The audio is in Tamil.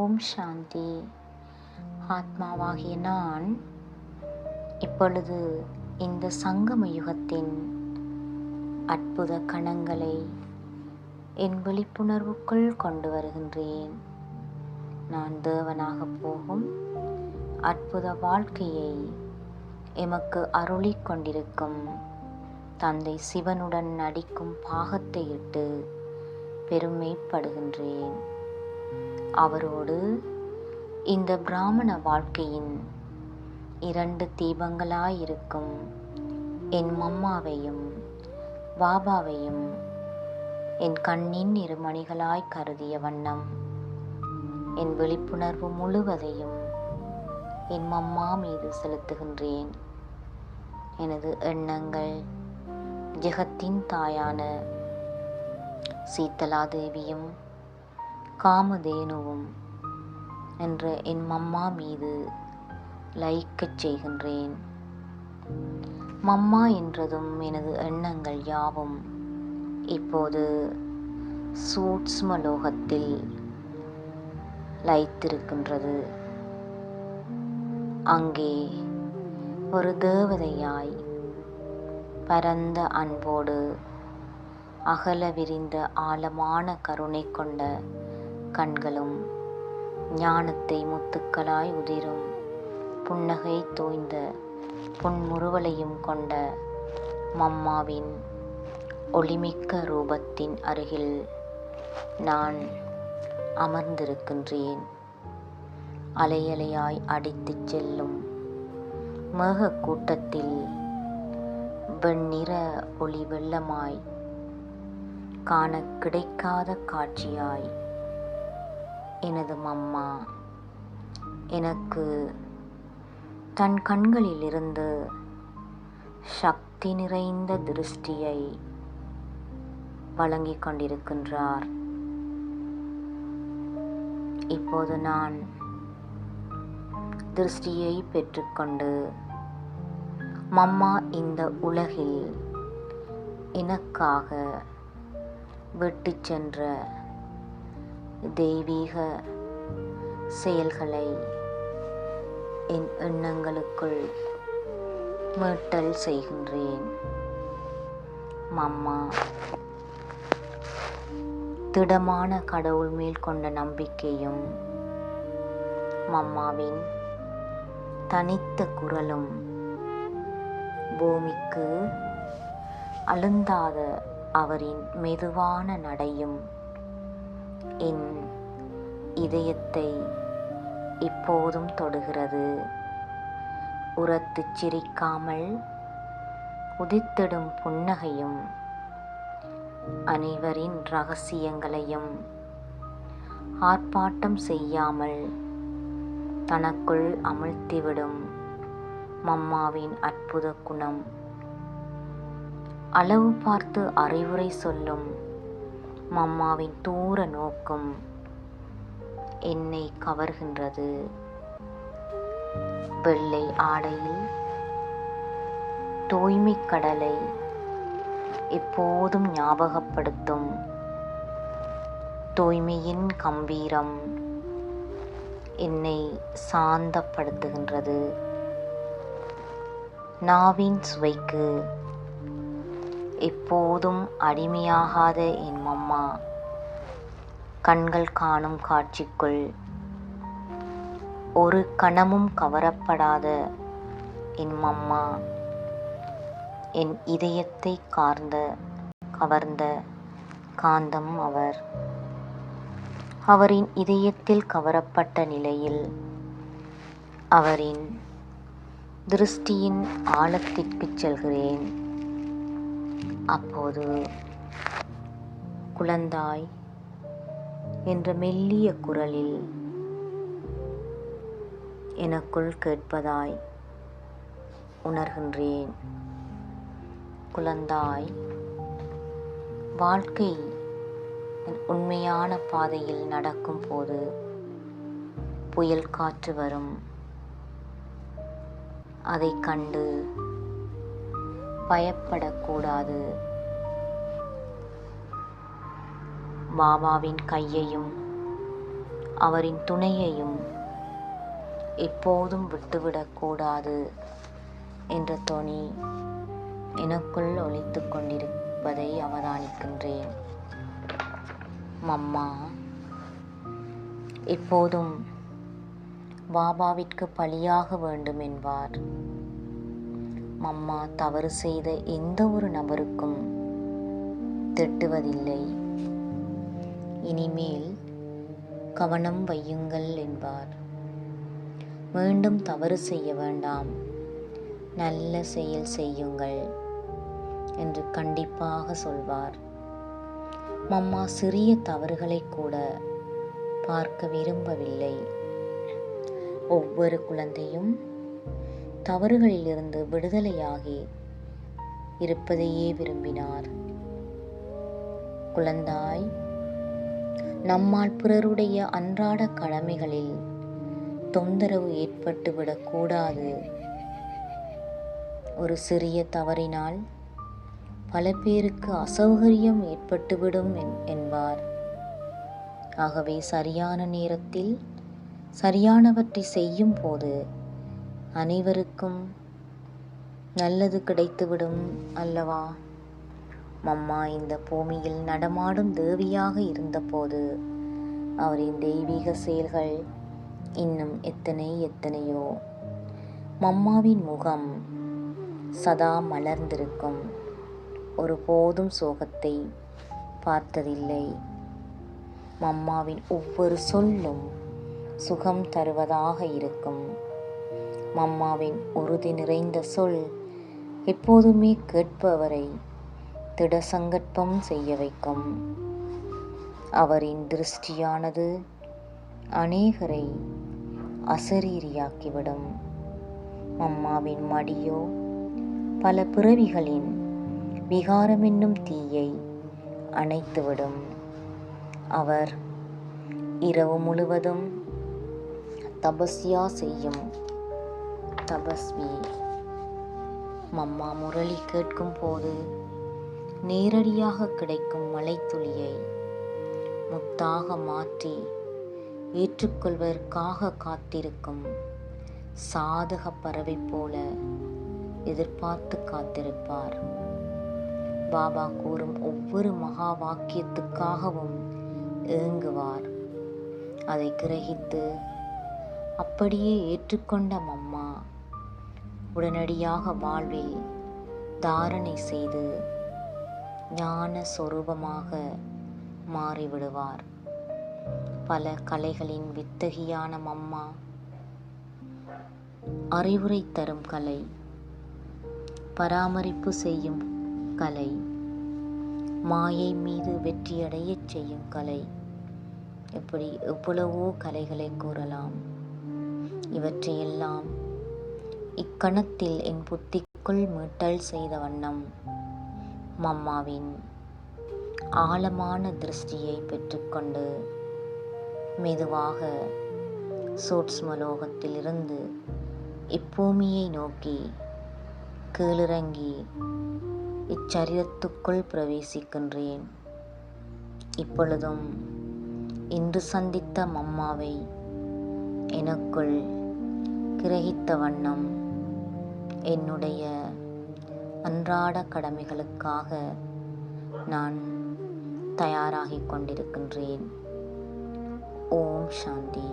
ஓம் சாந்தி. ஆத்மாவாகிய நான் இப்பொழுது இந்த சங்கம யுகத்தின் அற்புத கணங்களை என் விழிப்புணர்வுக்குள் கொண்டு வருகின்றேன். நான் தேவனாகப் போகும் அற்புத வாழ்க்கையை எமக்கு அருளிக் கொண்டிருக்கும் தந்தை சிவனுடன் நடிக்கும் பாகத்தை இட்டு பெருமைப்படுகின்றேன். அவரோடு இந்த பிராமண வாழ்க்கையின் 2 தீபங்களாயிருக்கும் என் மம்மாவையும் பாபாவையும் என் கண்ணின் இருமணிகளாய் கருதிய வண்ணம் என் விழிப்புணர்வு முழுவதையும் என் மம்மா மீது செலுத்துகின்றேன். எனது எண்ணங்கள் ஜெகத்தின் தாயான சீதலா தேவியும் காமதேனுவும் என்ற என் மம்மா மீது லயிக்கச் செய்கின்றேன். மம்மா என்றதும் எனது எண்ணங்கள் யாவும் இப்போது சூட்சுமலோகத்தில் லயித்திருக்கின்றது. அங்கே ஒரு தேவதையாய் பரந்த அன்போடு அகல விரிந்த ஆழமான கருணை கொண்ட கண்களும் ஞானத்தை முத்துக்களாய் உதிரும் புன்னகை தோய்ந்த புன்முறுவலையும் கொண்ட மம்மாவின் ஒளிமிக்க ரூபத்தின் அருகில் நான் அமர்ந்திருக்கின்றேன். அலையலையாய் அடித்துச் செல்லும் மேக கூட்டத்தில் வெண்ணிற ஒளி வெள்ளமாய் காண கிடைக்காத காட்சியாய் எனது மம்மா எனக்கு தன் கண்களிலிருந்து சக்தி நிறைந்த திருஷ்டியை வழங்கிக் கொண்டிருக்கின்றார். இப்போது நான் திருஷ்டியை பெற்றுக்கொண்டு மம்மா இந்த உலகில் எனக்காக விட்டு சென்ற தெய்வீக செயல்களை என் எண்ணங்களுக்குள் மீட்டல் செய்கின்றேன். மம்மா திடமான கடவுள் மேல் கொண்ட நம்பிக்கையும் மம்மாவின் தனித்த குரலும் பூமிக்கு அழுந்தாத அவரின் மெதுவான நடையும் என் இதயத்தை இப்போதும் தொடுகிறது. உரத்துச் சிரிக்காமல் உதித்திடும் புன்னகையும் அனைவரின் இரகசியங்களையும் ஆர்ப்பாட்டம் செய்யாமல் தனக்குள் அமிழ்த்திவிடும் மம்மாவின் அற்புத குணம், அளவு பார்த்து அறிவுரை சொல்லும் மம்மாவின் தூர நோக்கும் என்னை கவர்கின்றது. வெள்ளை ஆடையில் தூய்மை கடலை எப்போதும் ஞாபகப்படுத்தும் தூய்மையின் கம்பீரம் என்னை சாந்தப்படுத்துகின்றது. நாவின் சுவைக்கு எப்போதும் அடிமையாகாத என் மம்மா கண்கள் காணும் காட்சிக்குள் ஒரு கணமும் கவரப்படாத என் மம்மா என் இதயத்தை கவர்ந்த காந்தம் அவர். அவரின் இதயத்தில் கவரப்பட்ட நிலையில் அவரின் திருஷ்டியின் ஆழத்திற்கு செல்கிறேன். அப்போது குழந்தாய் என்ற மெல்லிய குரலில் எனக்குள் கேட்பதாய் உணர்கின்றேன். குழந்தாய், வாழ்க்கை உண்மையான பாதையில் நடக்கும் போது புயல் காற்று வரும். அதை கண்டு பயப்படக்கூடாது. பாபாவின் கையையும் அவரின் துணையையும் எப்போதும் விட்டுவிடக்கூடாது என்ற தொனி எனக்குள் ஒலித்துக் கொண்டிருப்பதை அவதானிக்கின்றேன். மம்மா எப்போதும் பாபாவிற்கு பலியாக வேண்டும் என்பார். மம்மா தவறு செய்த எந்த ஒரு நபருக்கும் திட்டுவதில்லை. இனிமேல் கவனம் வையுங்கள் என்பார். மீண்டும் தவறு செய்ய வேண்டாம், நல்ல செயல் செய்யுங்கள் என்று கண்டிப்பாக சொல்வார். மம்மா சிறிய தவறுகளை கூட பார்க்க விரும்பவில்லை. ஒவ்வொரு குழந்தையும் தவறுகளிலிருந்து விடுதலையாகி இருப்பதையே விரும்பினார். குழந்தாய், நம்மால் பிறருடைய அன்றாட கடமைகளில் தொந்தரவு ஏற்பட்டுவிடக்கூடாது. ஒரு சிறிய தவறினால் பல பேருக்கு அசௌகரியம் ஏற்பட்டுவிடும் என்பார். ஆகவே சரியான நேரத்தில் சரியானவற்றை செய்யும் போது அனைவருக்கும் நல்லது கிடைத்துவிடும் அல்லவா? மம்மா இந்த பூமியில் நடமாடும் தேவியாக இருந்தபோது அவரின் தெய்வீக செயல்கள் இன்னும் எத்தனையோ. மம்மாவின் முகம் சதா மலர்ந்திருக்கும். ஒருபோதும் சோகத்தை பார்த்ததில்லை. மம்மாவின் ஒவ்வொரு சொல்லும் சுகம் தருவதாக இருக்கும். மம்மாவின் உறுதி நிறைந்த சொல் எப்போதுமே கேட்பவரை திடசங்கற்பம் செய்ய வைக்கும். அவரின் திருஷ்டியானது அநேகரை அசரீரியாக்கிவிடும். மம்மாவின் மடியோ பல பிறவிகளின் விகாரம் என்னும் தீயை அணைத்துவிடும். அவர் இரவு முழுவதும் தபஸ்யா செய்யும் தபஸ்வி. மம்மா முரளி கேட்கும் போது நேரடியாக கிடைக்கும் மழைத்துளியை முத்தாக மாற்றி ஏற்றுக்கொள்வதற்காக காத்திருக்கும் சாதக பறவை போல எதிர்பார்த்து காத்திருப்பார். பாபா கூறும் ஒவ்வொரு மகா வாக்கியத்துக்காகவும் ஏங்குவார். அதை கிரகித்து அப்படியே ஏற்றுக்கொண்ட மம்மா உடனடியாக வாழ்வில் தாரணை செய்து ஞான சொரூபமாக மாறிவிடுவார். பல கலைகளின் வித்தகியான மம்மா அறிவுரை தரும் கலை, பராமரிப்பு செய்யும் கலை, மாயை மீது வெற்றியடையச் செய்யும் கலை, இப்படி எவ்வளவோ கலைகளை கூறலாம். இவற்றையெல்லாம் இக்கணத்தில் என் புத்திக்குள் மீட்டல் செய்த வண்ணம் மம்மாவின் ஆழமான திருஷ்டியை பெற்றுக்கொண்டு மெதுவாக சூட்சுமலோகத்திலிருந்து இப்பூமியை நோக்கி கீழிறங்கி இச்சரீரத்துக்குள் பிரவேசிக்கின்றேன். இப்பொழுதும் இன்று சந்தித்த மம்மாவை எனக்குள் கிரகித்த வண்ணம் என்னுடைய அன்றாட கடமைகளுக்காக நான் தயாராகிக் கொண்டிருக்கின்றேன். ஓம் சாந்தி.